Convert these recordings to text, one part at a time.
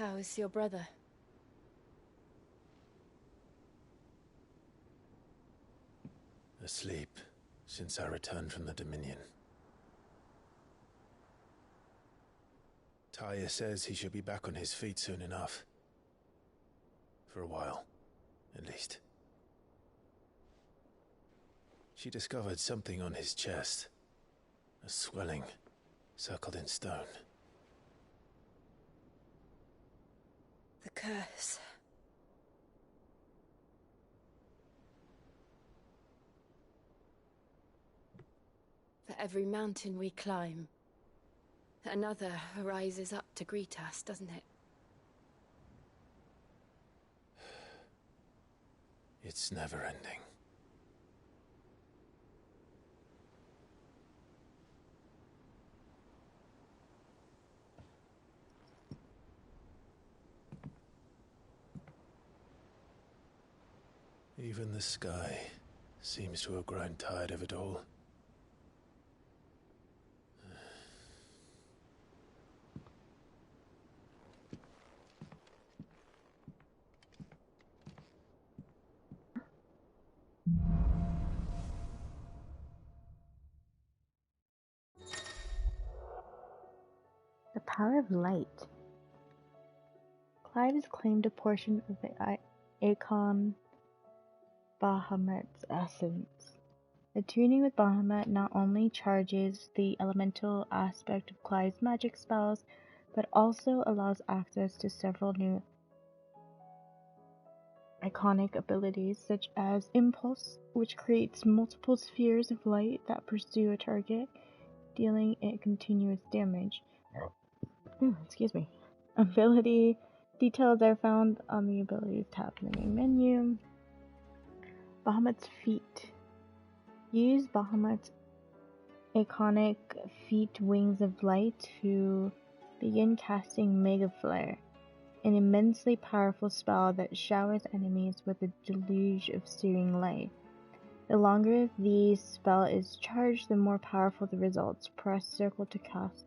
How is your brother? Asleep since I returned from the Dominion. Taya says he should be back on his feet soon enough. For a while, at least. She discovered something on his chest. A swelling, circled in stone. The curse. For every mountain we climb, another rises up to greet us, doesn't it? It's never ending. Even the sky seems to have grown tired of it all. The power of light. Clyde has claimed a portion of the Akon Bahamut's essence. Attuning with Bahamut not only charges the elemental aspect of Clyde's magic spells, but also allows access to several new iconic abilities, such as Impulse, which creates multiple spheres of light that pursue a target, dealing it continuous damage. Excuse me. Ability details are found on the Abilities tab in the main menu. Bahamut's Feet. Use Bahamut's iconic feet Wings of Light to begin casting Mega Flare, an immensely powerful spell that showers enemies with a deluge of searing light. The longer the spell is charged, the more powerful the results. Press circle to cast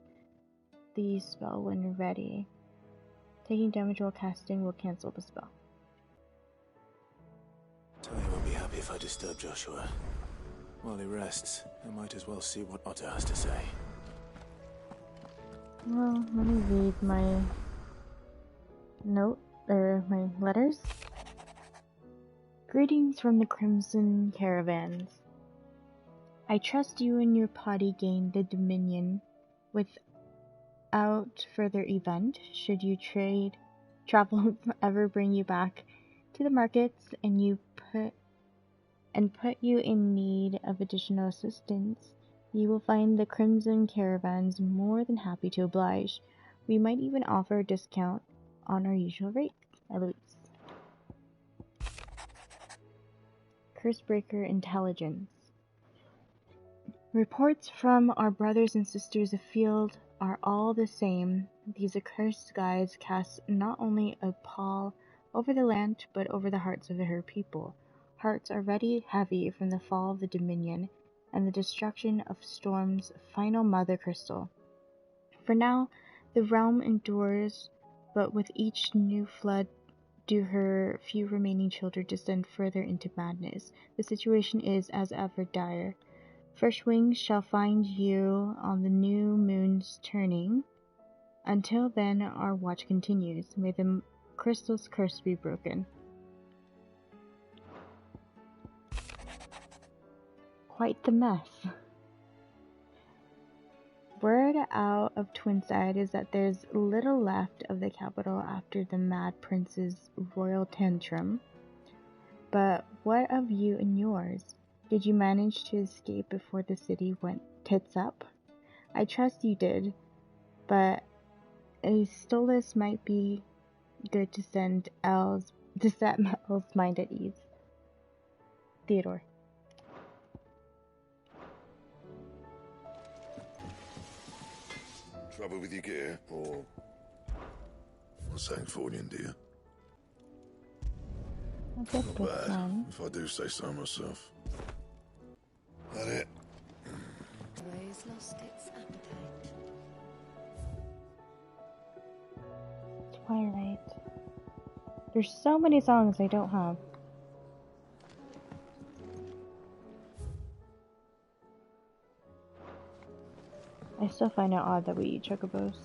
the spell when ready. Taking damage while casting will cancel the spell. Taya won't be happy if I disturb Joshua. While he rests, I might as well see what Otto has to say. Well, let me read my my letters. Greetings from the Crimson Caravans. I trust you and your party gain the Dominion without further event. Should you travel ever bring you back to the markets and put you in need of additional assistance, you will find the Crimson Caravans more than happy to oblige. We might even offer a discount on our usual rates, Eloise. Cursebreaker Intelligence. Reports from our brothers and sisters afield are all the same. These accursed skies cast not only a pall over the land, but over the hearts of her people. Hearts already heavy from the fall of the Dominion and the destruction of Storm's final mother crystal. For now, the realm endures, but with each new flood do her few remaining children descend further into madness. The situation is as ever dire. Fresh wings shall find you on the new moon's turning. Until then, our watch continues. May the crystal's curse be broken. Quite the mess. Word out of Twinside is that there's little left of the capital after the Mad Prince's royal tantrum. But what of you and yours? Did you manage to escape before the city went tits up? I trust you did, but a Stolas might be good to set El's mind at ease. Theodore. Trouble with your gear, or something falling, dear? Not bad, if I do say so myself. That it? Always lost its appetite. Twilight. There's so many songs I don't have. I still find it odd that we eat chocobos.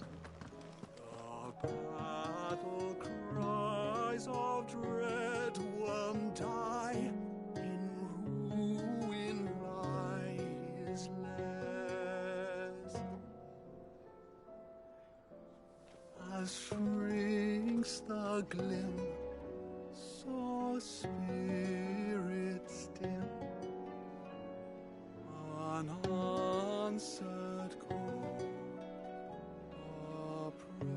The battle cries of dread one die, in ruin lies less. As shrinks the glim, so spirits dim, unanswered call oppress.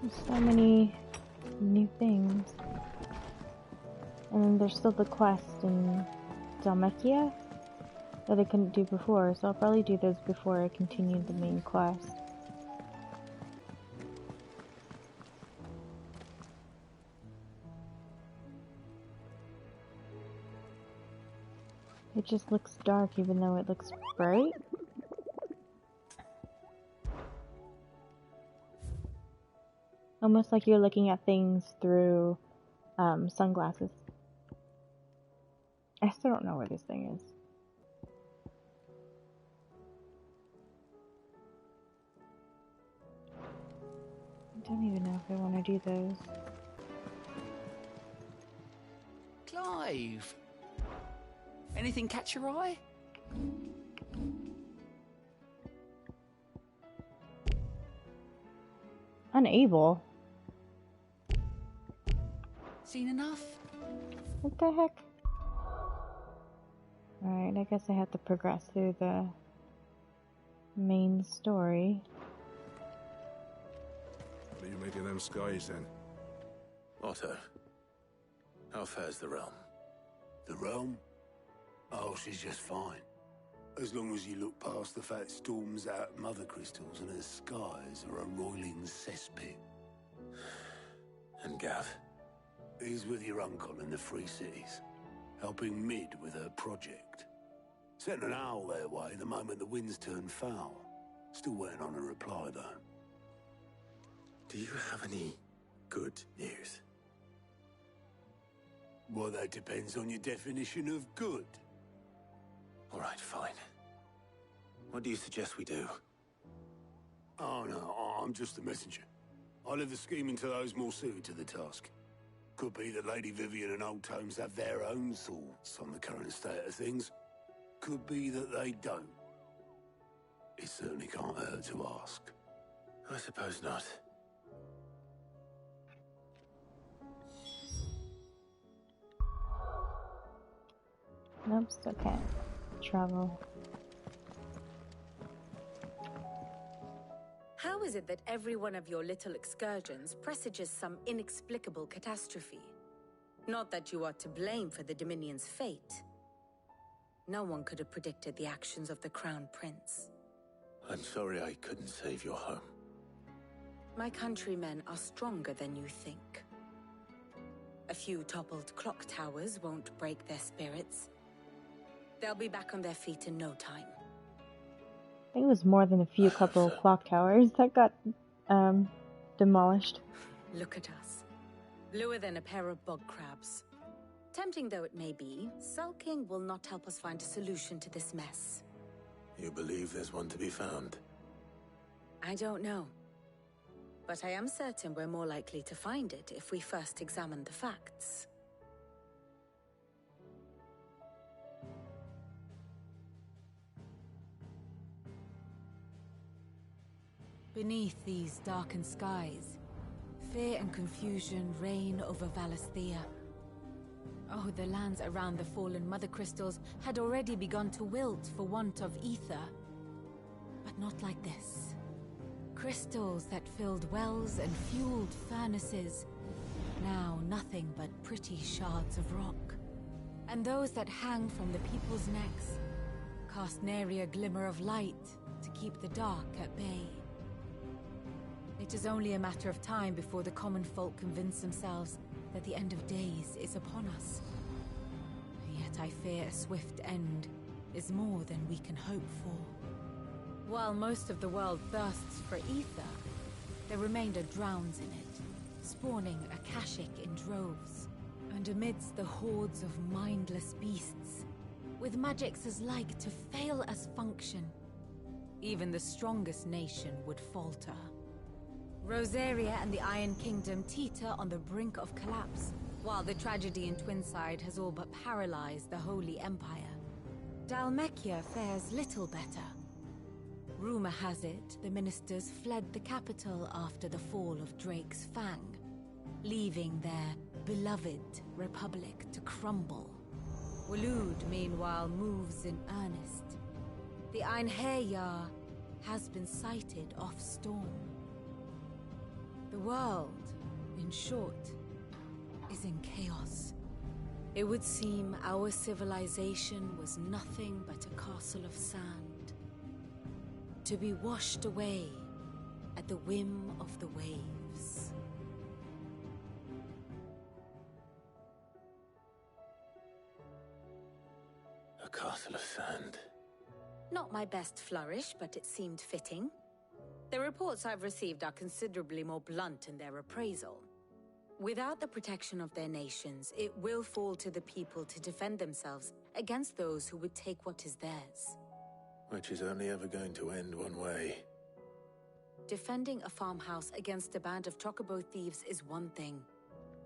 There's so many new things. And then there's still the quest in Dalmatia that I couldn't do before, so I'll probably do those before I continue the main quest. It just looks dark even though it looks bright. Almost like you're looking at things through sunglasses. I still don't know where this thing is. I don't even know if I want to do those. Clive! Anything catch your eye? Unable? Seen enough? What the heck? Alright, I guess I have to progress through the main story. What are you making them skies then? Otto, how fares the realm? The realm? Oh, she's just fine. As long as you look past the fat storms out mother crystals and her skies are a roiling cesspit. And Gav? He's with your uncle in the Free Cities, helping Mid with her project. Sent an owl their way the moment the winds turned foul. Still waiting on a reply, though. Do you have any good news? Well, that depends on your definition of good. All right, fine. What do you suggest we do? Oh, no, I'm just the messenger. I leave the scheming to those more suited to the task. Could be that Lady Vivian and Old Tomes have their own thoughts on the current state of things. Could be that they don't. It certainly can't hurt to ask. I suppose not. Nope, still can't travel. How is it that every one of your little excursions presages some inexplicable catastrophe? Not that you are to blame for the Dominion's fate. No one could have predicted the actions of the Crown Prince. I'm sorry I couldn't save your home. My countrymen are stronger than you think. A few toppled clock towers won't break their spirits. They'll be back on their feet in no time. I think it was more than a few couple so. clock towers that got demolished. Look at us. Bluer than a pair of bog crabs. Tempting though it may be, sulking will not help us find a solution to this mess. You believe there's one to be found? I don't know. But I am certain we're more likely to find it if we first examine the facts. Beneath these darkened skies, fear and confusion reign over Valisthea. Oh, the lands around the fallen mother crystals had already begun to wilt for want of ether. But not like this. Crystals that filled wells and fueled furnaces, now nothing but pretty shards of rock. And those that hang from the people's necks cast nary a glimmer of light to keep the dark at bay. It is only a matter of time before the common folk convince themselves that the end of days is upon us. Yet I fear a swift end is more than we can hope for. While most of the world thirsts for ether, the remainder drowns in it, spawning Akashic in droves. And amidst the hordes of mindless beasts, with magics as like to fail as function, even the strongest nation would falter. Rosaria and the Iron Kingdom teeter on the brink of collapse, while the tragedy in Twinside has all but paralyzed the Holy Empire. Dalmekia fares little better. Rumor has it the ministers fled the capital after the fall of Drake's Fang, leaving their beloved republic to crumble. Waloed, meanwhile, moves in earnest. The Einherjar has been sighted off Storm. The world, in short, is in chaos. It would seem our civilization was nothing but a castle of sand, to be washed away at the whim of the waves. A castle of sand. Not my best flourish, but it seemed fitting. The reports I've received are considerably more blunt in their appraisal. Without the protection of their nations, it will fall to the people to defend themselves against those who would take what is theirs. Which is only ever going to end one way. Defending a farmhouse against a band of chocobo thieves is one thing,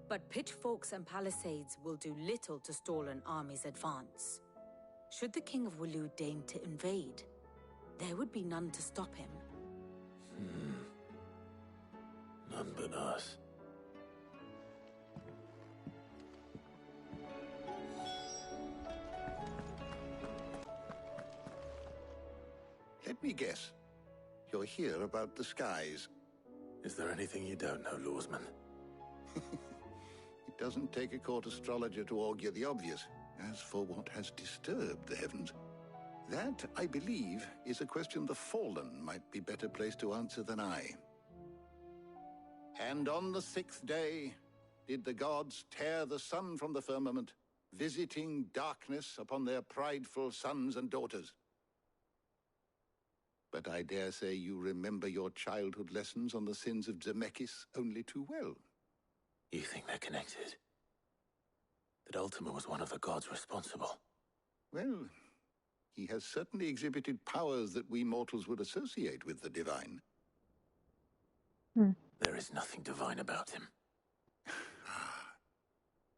but pitchforks and palisades will do little to stall an army's advance. Should the King of Waloed deign to invade, there would be none to stop him. None but us. Let me guess. You're here about the skies. Is there anything you don't know, Lawsman? It doesn't take a court astrologer to augur the obvious. As for what has disturbed the heavens, that, I believe, is a question the Fallen might be better placed to answer than I. And on the 6th day did the gods tear the sun from the firmament, visiting darkness upon their prideful sons and daughters. But I dare say you remember your childhood lessons on the sins of Zemeckis only too well. You think they're connected? That Ultima was one of the gods responsible? Well, he has certainly exhibited powers that we mortals would associate with the divine. There is nothing divine about him.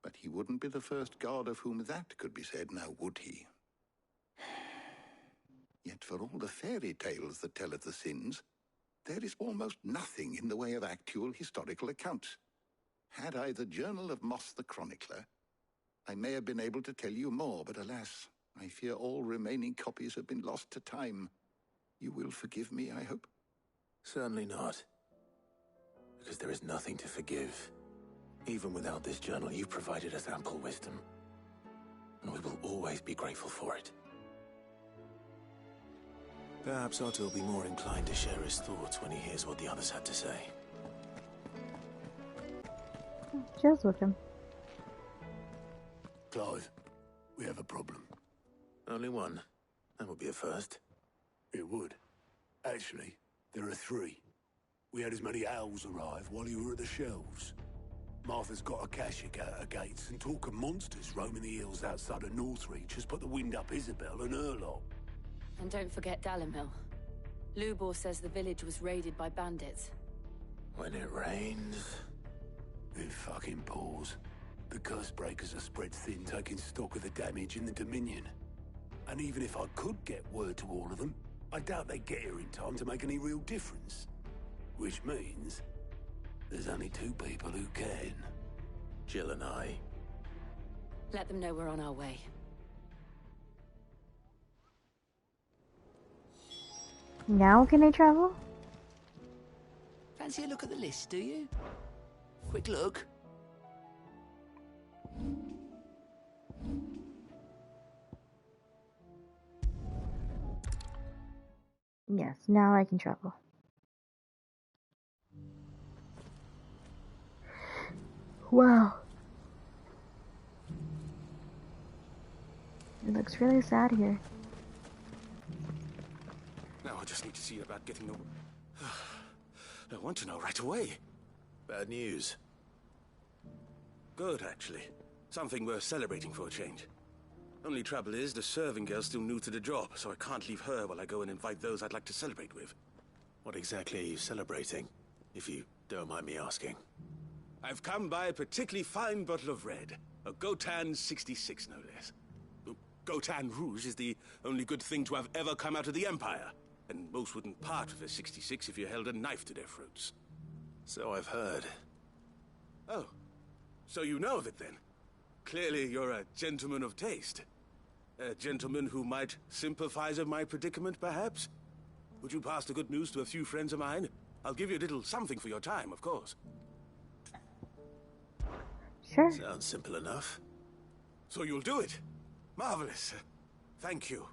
But he wouldn't be the first god of whom that could be said, now would he? Yet for all the fairy tales that tell of the sins, there is almost nothing in the way of actual historical accounts. Had I the Journal of Moss the Chronicler, I may have been able to tell you more, but alas, I fear all remaining copies have been lost to time. You will forgive me, I hope? Certainly not. Because there is nothing to forgive. Even without this journal, you've provided us ample wisdom. And we will always be grateful for it. Perhaps Otto will be more inclined to share his thoughts when he hears what the others had to say. Chills with him. Clive, we have a problem. Only one. That would be a first. It would. Actually, there are 3. We had as many owls arrive while you were at the shelves. Martha's got Akashic out her gates, and talk of monsters roaming the hills outside of Northreach has put the wind up Isabel and her lot. And don't forget Dalimil. Lubor says the village was raided by bandits. When it rains... It fucking pours. The curse breakers are spread thin, taking stock of the damage in the Dominion. And even if I could get word to all of them, I doubt they'd get here in time to make any real difference. Which means there's only 2 people who can. Jill and I. Let them know we're on our way. Now can I travel? Fancy a look at the list, do you? Quick look. Yes, now I can travel. Wow. Looks really sad here. Now I just need to see about getting the... I want to know right away. Bad news. Good, actually. Something worth celebrating for a change. Only trouble is, the serving girl's still new to the job, so I can't leave her while I go and invite those I'd like to celebrate with. What exactly are you celebrating, if you don't mind me asking? I've come by a particularly fine bottle of red. A Gotan 66, no less. Gotan Rouge is the only good thing to have ever come out of the Empire. And most wouldn't part with a 66 if you held a knife to their throats. So I've heard. Oh, so you know of it then? Clearly you're a gentleman of taste. A gentleman who might sympathize with my predicament, perhaps? Would you pass the good news to a few friends of mine? I'll give you a little something for your time, of course. Sure. Sounds simple enough. So you'll do it? Marvelous. Thank you.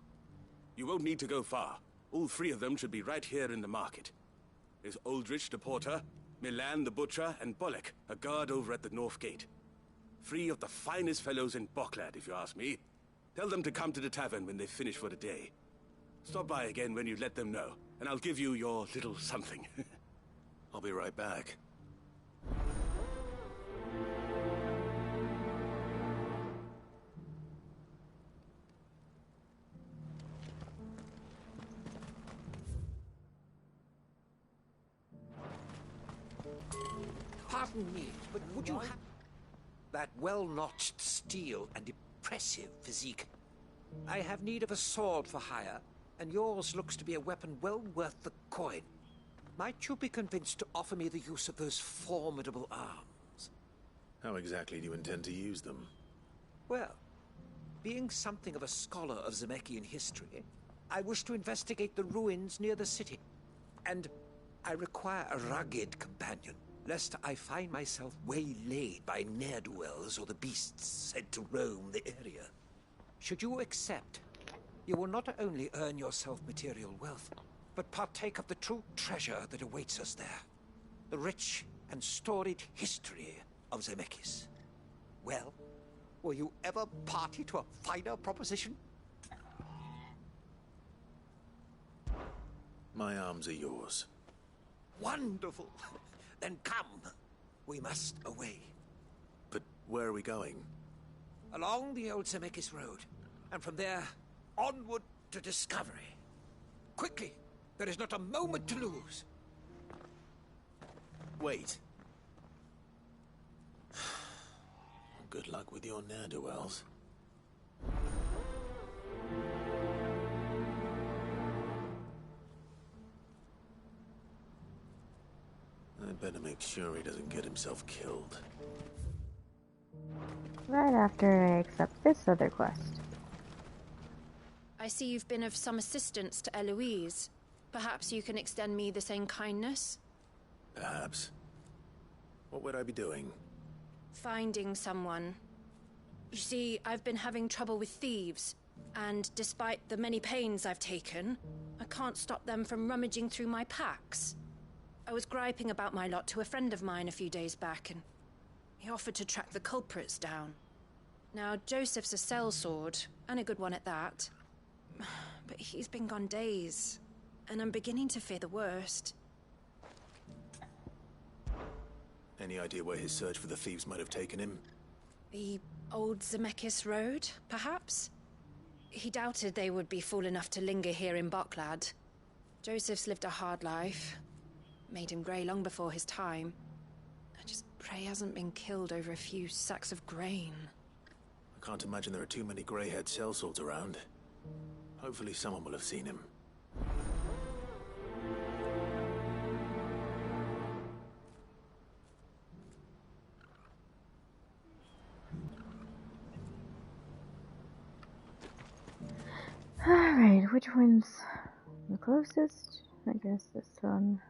You won't need to go far. All three of them should be right here in the market. There's Aldrich the porter, Milan the butcher, and Bolek, a guard over at the north gate. Three of the finest fellows in Boklad, if you ask me. Tell them to come to the tavern when they've finished for the day. Stop by again when you let them know, and I'll give you your little something. I'll be right back. Pardon me, but would you have that well-notched steel and impressive physique? I have need of a sword for hire, and yours looks to be a weapon well worth the coin. Might you be convinced to offer me the use of those formidable arms? How exactly do you intend to use them? Well, being something of a scholar of Zemeckis history, I wish to investigate the ruins near the city. And I require a rugged companion, lest I find myself waylaid by ne'er-do-wells or the beasts said to roam the area. Should you accept, you will not only earn yourself material wealth, but partake of the true treasure that awaits us there. The rich and storied history of Zemeckis. Well, were you ever party to a finer proposition? My arms are yours. Wonderful! Then come. We must away. But where are we going? Along the old Zemeckis Road, and from there, onward to discovery. Quickly! There is not a moment to lose. Wait. Good luck with your ne'er-do-wells. I'd better make sure he doesn't get himself killed. Right after I accept this other quest. I see you've been of some assistance to Eloise. Perhaps you can extend me the same kindness? Perhaps. What would I be doing? Finding someone. You see, I've been having trouble with thieves, and despite the many pains I've taken, I can't stop them from rummaging through my packs. I was griping about my lot to a friend of mine a few days back, and he offered to track the culprits down. Now, Joseph's a sellsword, and a good one at that. But he's been gone days, and I'm beginning to fear the worst. Any idea where his search for the thieves might have taken him? The old Zemeckis Road, perhaps? He doubted they would be fool enough to linger here in Boklad. Joseph's lived a hard life. Made him grey long before his time. I just pray he hasn't been killed over a few sacks of grain. I can't imagine there are too many grey-haired sellswords around. Hopefully someone will have seen him. Alright, which one's the closest? I guess this one.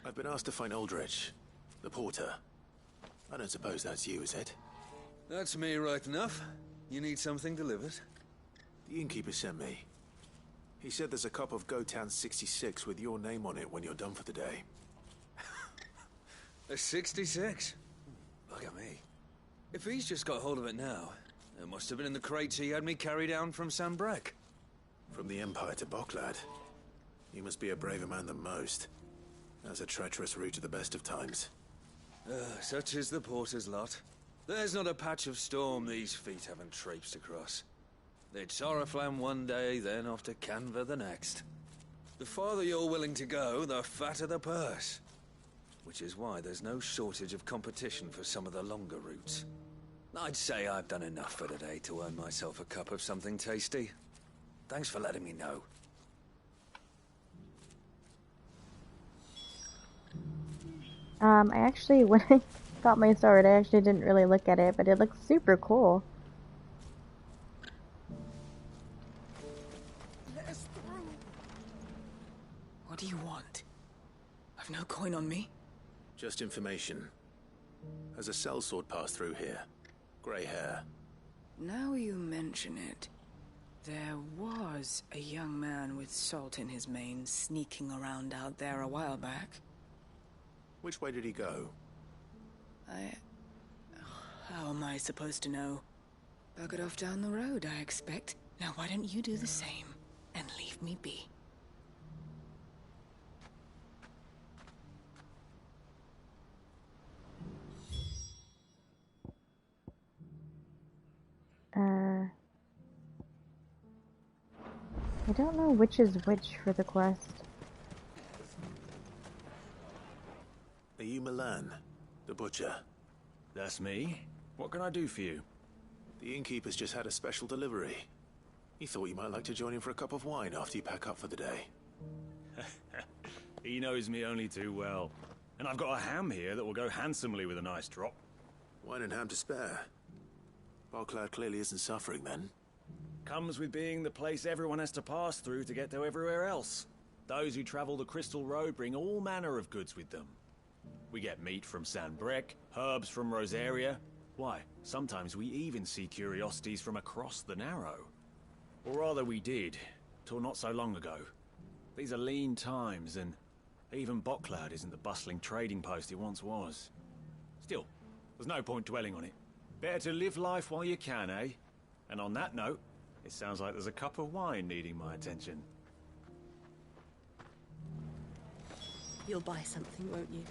I've been asked to find Aldrich, the porter. I don't suppose that's you, is it? That's me right enough. You need something delivered? The innkeeper sent me. He said there's a cup of Gotan 66 with your name on it when you're done for the day. A 66? Look at me. If he's just got hold of it now, it must have been in the crates he had me carry down from Sanbrec. From the Empire to Boklad. You must be a braver man than most. That's a treacherous route at the best of times. Such is the porter's lot. There's not a patch of storm these feet haven't traipsed across. It's Oriflamme one day, then off to Canva the next. The farther you're willing to go, the fatter the purse. Which is why there's no shortage of competition for some of the longer routes. I'd say I've done enough for today to earn myself a cup of something tasty. Thanks for letting me know. I actually, when I got my sword, I actually didn't really look at it, but it looks super cool. Let us through. What do you want? I've no coin on me. Just information. Has a sellsword passed through here? Grey hair. Now you mention it, there was a young man with salt in his mane sneaking around out there a while back. Which way did he go? How am I supposed to know? Buggered off down the road, I expect. Now why don't you do the same and leave me be? I don't know which is which for the quest. Are you Milan, the butcher? That's me. What can I do for you? The innkeeper's just had a special delivery. He thought you might like to join him for a cup of wine after you pack up for the day. He knows me only too well. And I've got a ham here that will go handsomely with a nice drop. Wine and ham to spare. Boklad clearly isn't suffering then. Comes with being the place everyone has to pass through to get to everywhere else. Those who travel the Crystal Road bring all manner of goods with them. We get meat from Sanbrec, herbs from Rosaria. Why, sometimes we even see curiosities from across the Narrow. Or rather we did, till not so long ago. These are lean times, and even Boklad isn't the bustling trading post it once was. Still, there's no point dwelling on it. Better to live life while you can, eh? And on that note, it sounds like there's a cup of wine needing my attention. You'll buy something, won't you?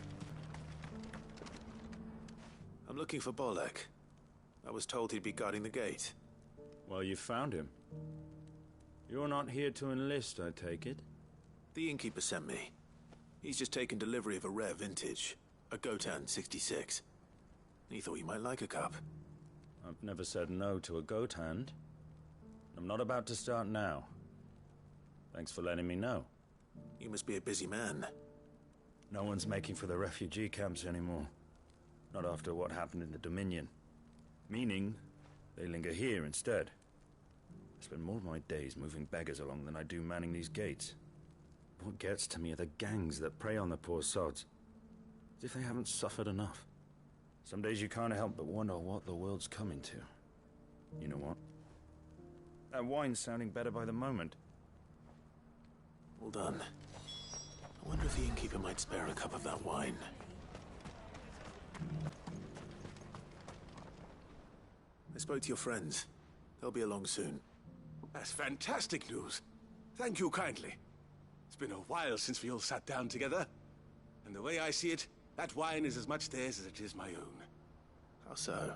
I'm looking for Bolek. I was told he'd be guarding the gate. Well, you found him. You're not here to enlist, I take it? The innkeeper sent me. He's just taken delivery of a rare vintage, a Gotan 66. He thought you might like a cup. I've never said no to a goat hand. I'm not about to start now. Thanks for letting me know. You must be a busy man. No one's making for the refugee camps anymore. Not after what happened in the Dominion. Meaning, they linger here instead. I spend more of my days moving beggars along than I do manning these gates. What gets to me are the gangs that prey on the poor sods. As if they haven't suffered enough. Some days you can't help but wonder what the world's coming to. You know what? That wine's sounding better by the moment. Well done. I wonder if the innkeeper might spare a cup of that wine. I spoke to your friends. They'll be along soon. That's fantastic news. Thank you kindly. It's been a while since we all sat down together. And the way I see it, that wine is as much theirs as it is my own. How so?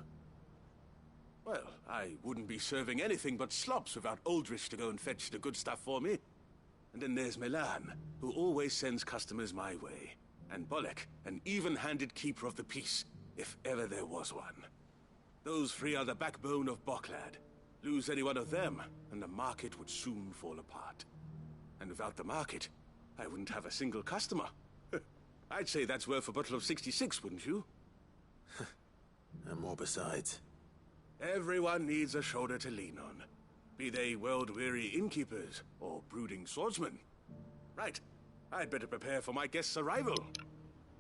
Well, I wouldn't be serving anything but slops without Aldrich to go and fetch the good stuff for me. And then there's Milan, who always sends customers my way. And Bolek, an even-handed keeper of the peace, if ever there was one. Those three are the backbone of Boklad. Lose any one of them, and the market would soon fall apart. And without the market, I wouldn't have a single customer. I'd say that's worth a bottle of 66, wouldn't you? And more besides. Everyone needs a shoulder to lean on. Be they world-weary innkeepers or brooding swordsmen. Right. I'd better prepare for my guest's arrival.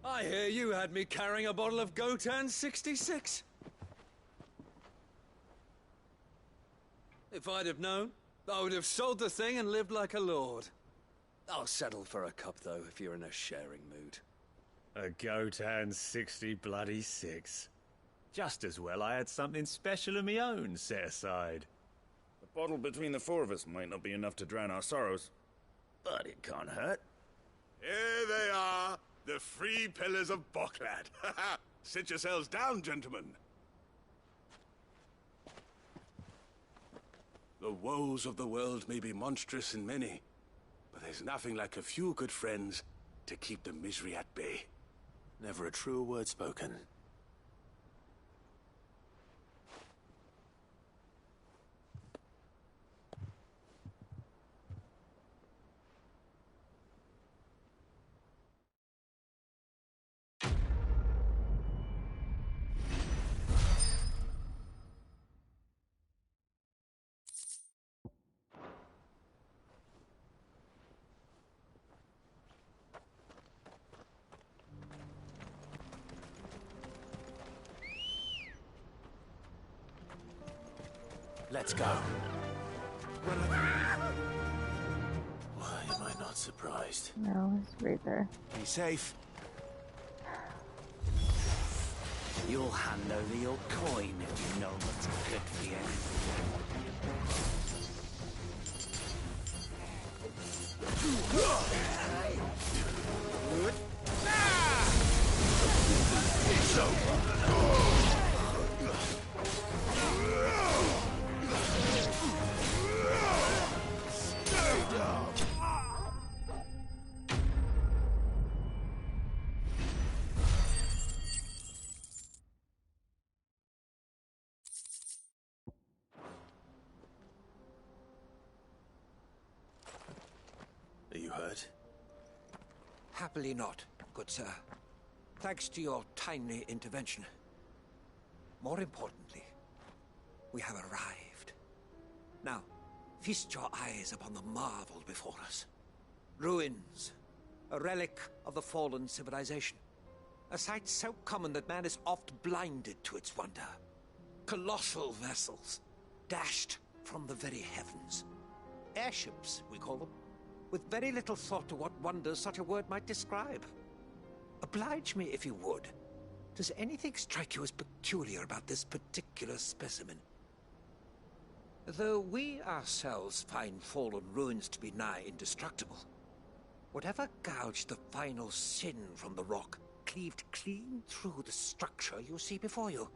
I hear you had me carrying a bottle of Gotan 66. If I'd have known, I would have sold the thing and lived like a lord. I'll settle for a cup, though, if you're in a sharing mood. A goat and 60 bloody 6. Just as well I had something special of my own set aside. The bottle between the four of us might not be enough to drown our sorrows, but it can't hurt. Here they are, the 3 pillars of Boklad. Sit yourselves down, gentlemen. The woes of the world may be monstrous in many, but there's nothing like a few good friends to keep the misery at bay. Never a truer word spoken. Let's go. Why am I not surprised? No, it's right there. Be safe. You'll hand over your coin if you know what's good for you. It's over. Are you hurt? Happily not, good sir. Thanks to your timely intervention. More importantly, we have arrived. Now, feast your eyes upon the marvel before us. Ruins, a relic of the fallen civilization. A sight so common that man is oft blinded to its wonder. Colossal vessels, dashed from the very heavens. Airships, we call them, with very little thought to what wonders such a word might describe. Oblige me if you would. Does anything strike you as peculiar about this particular specimen? Though we ourselves find fallen ruins to be nigh indestructible, whatever gouged the final sin from the rock cleaved clean through the structure you see before you.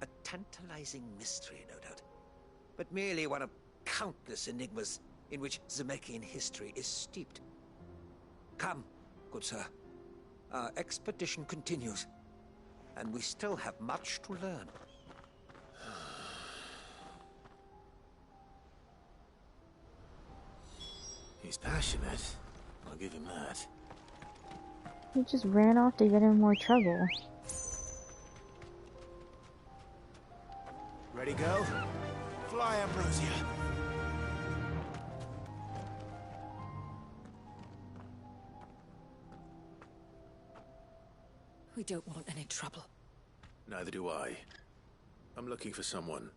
A tantalizing mystery, no doubt, but merely one of countless enigmas in which Zemeckyan history is steeped. Come, good sir. Our expedition continues, and we still have much to learn. He's passionate. I'll give him that. He just ran off to get in more trouble. Ready, go? Fly, Ambrosia. We don't want any trouble. Neither do I. I'm looking for someone.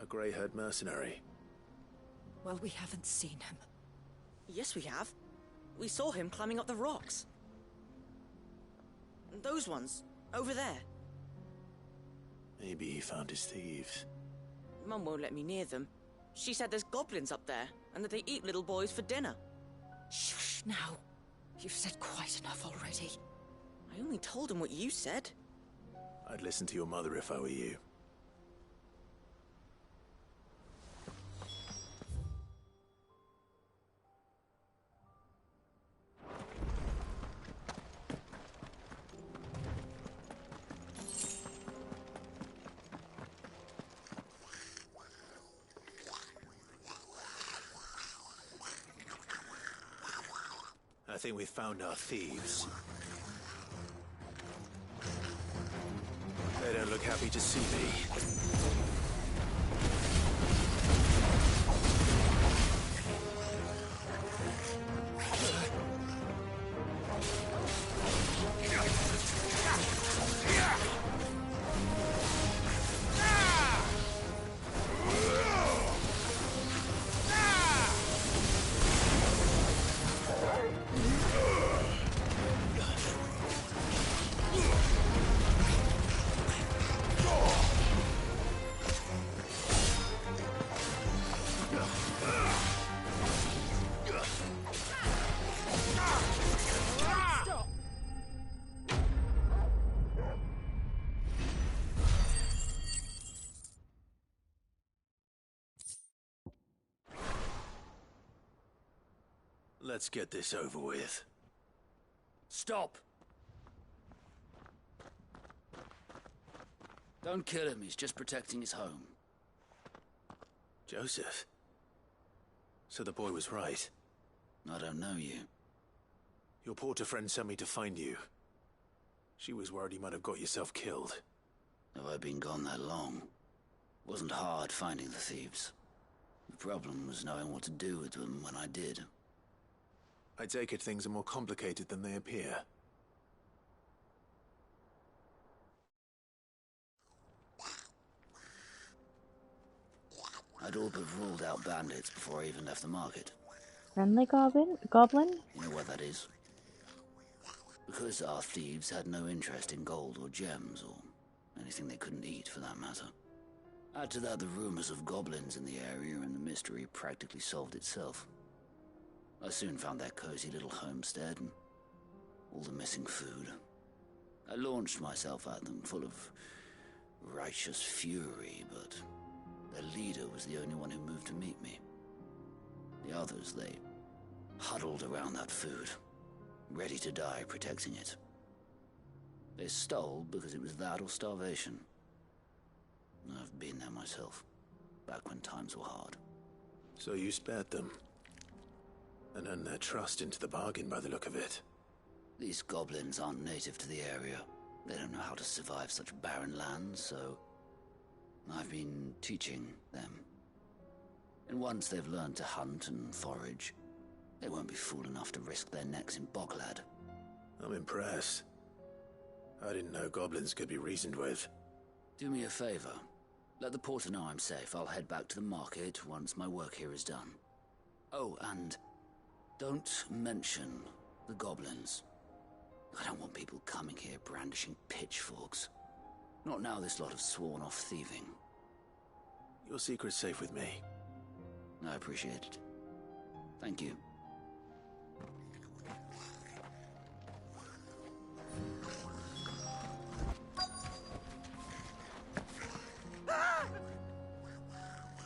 A grey-haired mercenary. Well, we haven't seen him. Yes, we have. We saw him climbing up the rocks. Those ones, over there. Maybe he found his thieves. Mum won't let me near them. She said there's goblins up there, and that they eat little boys for dinner. Shush now. You've said quite enough already. I only told him what you said. I'd listen to your mother if I were you. I think we've found our thieves. They don't look happy to see me. Let's get this over with. Stop! Don't kill him, he's just protecting his home. Joseph? So the boy was right. I don't know you. Your porter friend sent me to find you. She was worried you might have got yourself killed. Have I been gone that long? Wasn't hard finding the thieves. The problem was knowing what to do with them when I did. I take it things are more complicated than they appear. I'd all but ruled out bandits before I even left the market. Friendly goblin? You know what that is? Because our thieves had no interest in gold or gems, or anything they couldn't eat for that matter. Add to that the rumors of goblins in the area, and the mystery practically solved itself. I soon found their cozy little homestead, and all the missing food. I launched myself at them, full of righteous fury, but their leader was the only one who moved to meet me. The others, they huddled around that food, ready to die protecting it. They stole because it was that or starvation. I've been there myself, back when times were hard. So you spared them, and earned their trust into the bargain by the look of it. These goblins aren't native to the area. They don't know how to survive such barren lands, so I've been teaching them. And once they've learned to hunt and forage, they won't be fool enough to risk their necks in Boglad. I'm impressed. I didn't know goblins could be reasoned with. Do me a favor. Let the porter know I'm safe. I'll head back to the market once my work here is done. Oh, and don't mention the goblins. I don't want people coming here brandishing pitchforks. Not now this lot have sworn off thieving. Your secret's safe with me. I appreciate it. Thank you.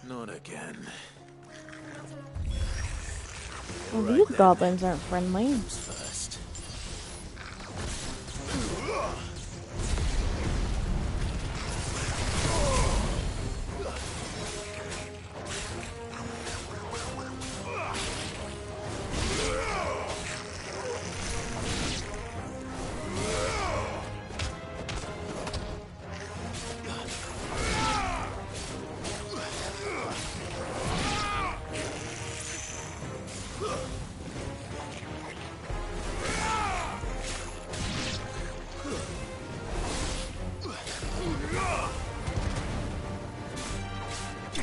Not again. Well, these goblins aren't friendly. First.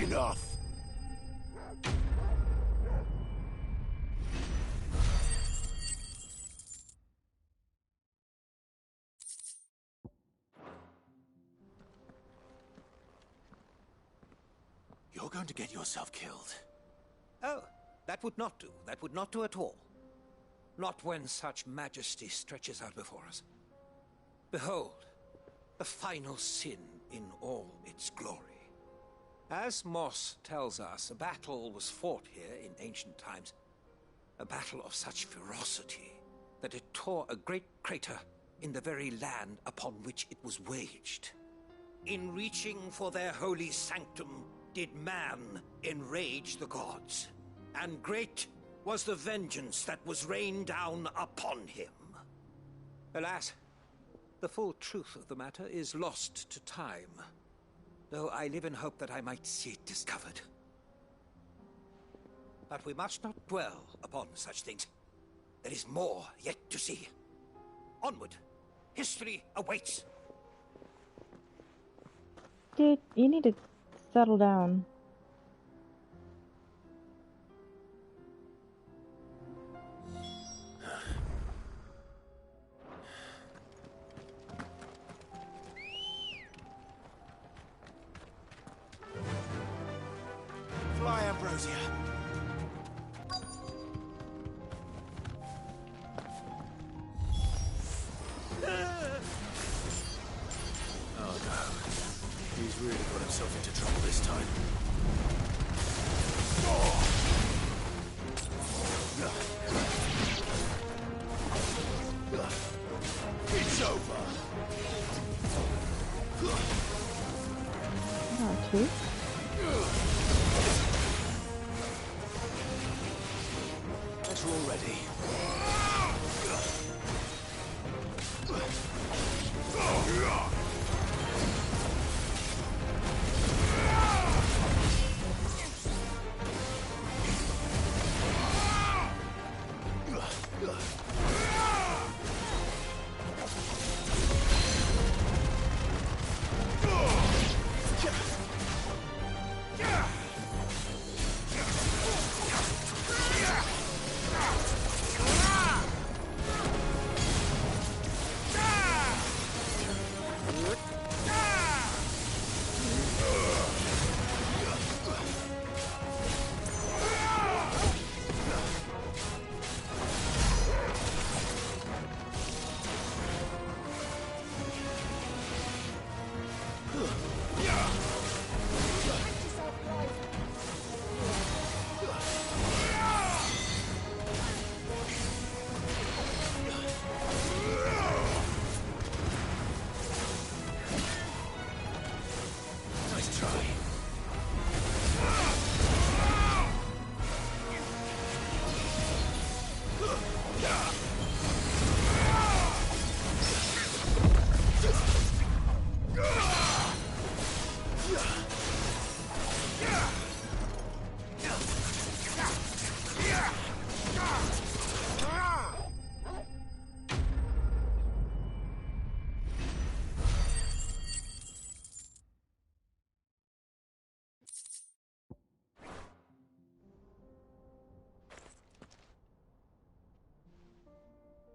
Enough. You're going to get yourself killed. Oh, that would not do. That would not do at all. Not when such majesty stretches out before us. Behold, the final sin in all its glory. As Moss tells us, a battle was fought here in ancient times. A battle of such ferocity that it tore a great crater in the very land upon which it was waged. In reaching for their holy sanctum, did man enrage the gods, and great was the vengeance that was rained down upon him. Alas, the full truth of the matter is lost to time, though I live in hope that I might see it discovered. But we must not dwell upon such things. There is more yet to see. Onward. History awaits. Dude, you need to settle down. Fly, Ambrosia. Oh no. He's really got himself into trouble this time. water already.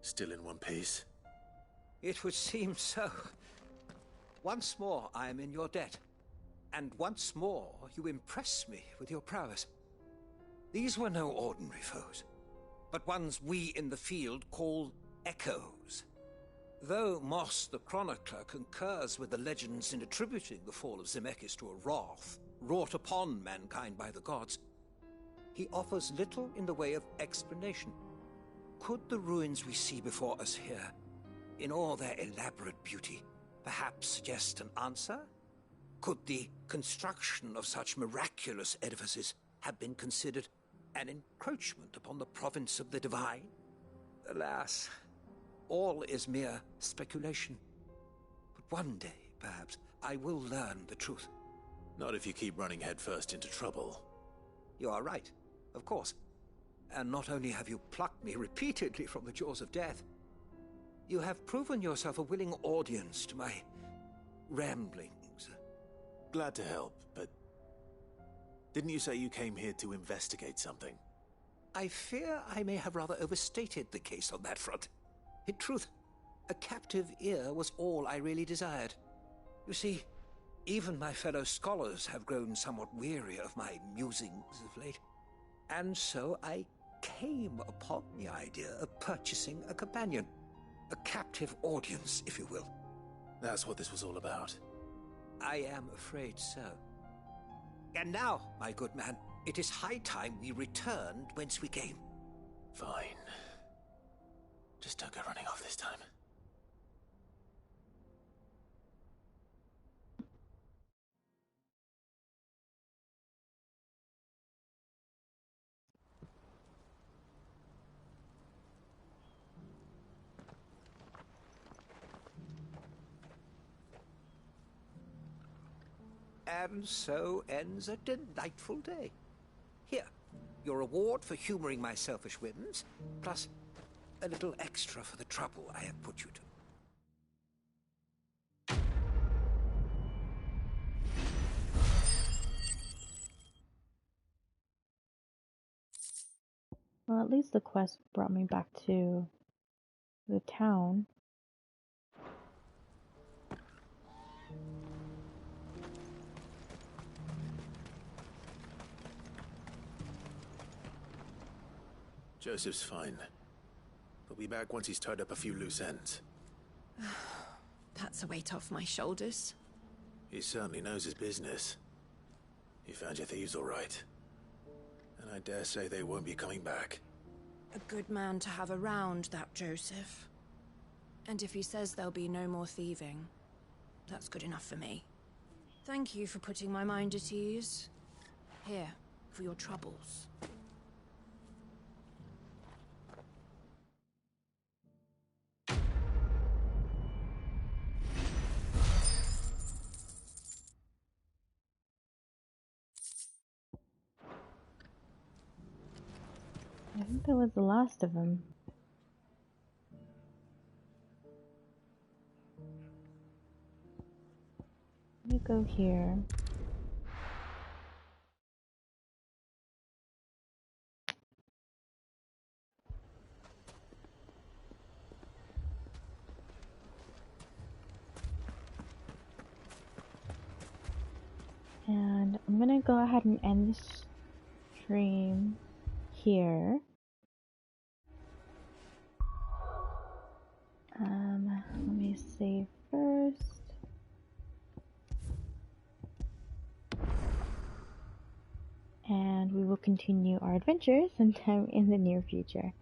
Still in one piece? It would seem so. Once more I am in your debt. And once more you impress me with your prowess. These were no ordinary foes, but ones we in the field call echoes. Though Moss the Chronicler concurs with the legends in attributing the fall of Zemeckis to a wrath wrought upon mankind by the gods, he offers little in the way of explanation. Could the ruins we see before us here, in all their elaborate beauty, perhaps suggest an answer? Could the construction of such miraculous edifices have been considered an encroachment upon the province of the divine? Alas, all is mere speculation. But one day, perhaps, I will learn the truth. Not if you keep running headfirst into trouble. You are right, of course. And not only have you plucked me repeatedly from the jaws of death, you have proven yourself a willing audience to my ramblings. Glad to help, but didn't you say you came here to investigate something? I fear I may have rather overstated the case on that front. In truth, a captive ear was all I really desired. You see, even my fellow scholars have grown somewhat weary of my musings of late. And so I came upon the idea of purchasing a companion. A captive audience, if you will. That's what this was all about. I am afraid so. And now, my good man, it is high time we returned whence we came. Fine. Just don't go running off this time. And so ends a delightful day. Here, your reward for humoring my selfish whims, plus a little extra for the trouble I have put you to. Well, at least the quest brought me back to the town. Joseph's fine. He'll be back once he's tied up a few loose ends. That's a weight off my shoulders. He certainly knows his business. You found your thieves all right. And I dare say they won't be coming back. A good man to have around, that Joseph. And if he says there'll be no more thieving, that's good enough for me. Thank you for putting my mind at ease. Here, for your troubles. I think that was the last of them. Let me go here. And I'm gonna go ahead and end this stream here. Let me save first. And we will continue our adventure sometime in the near future.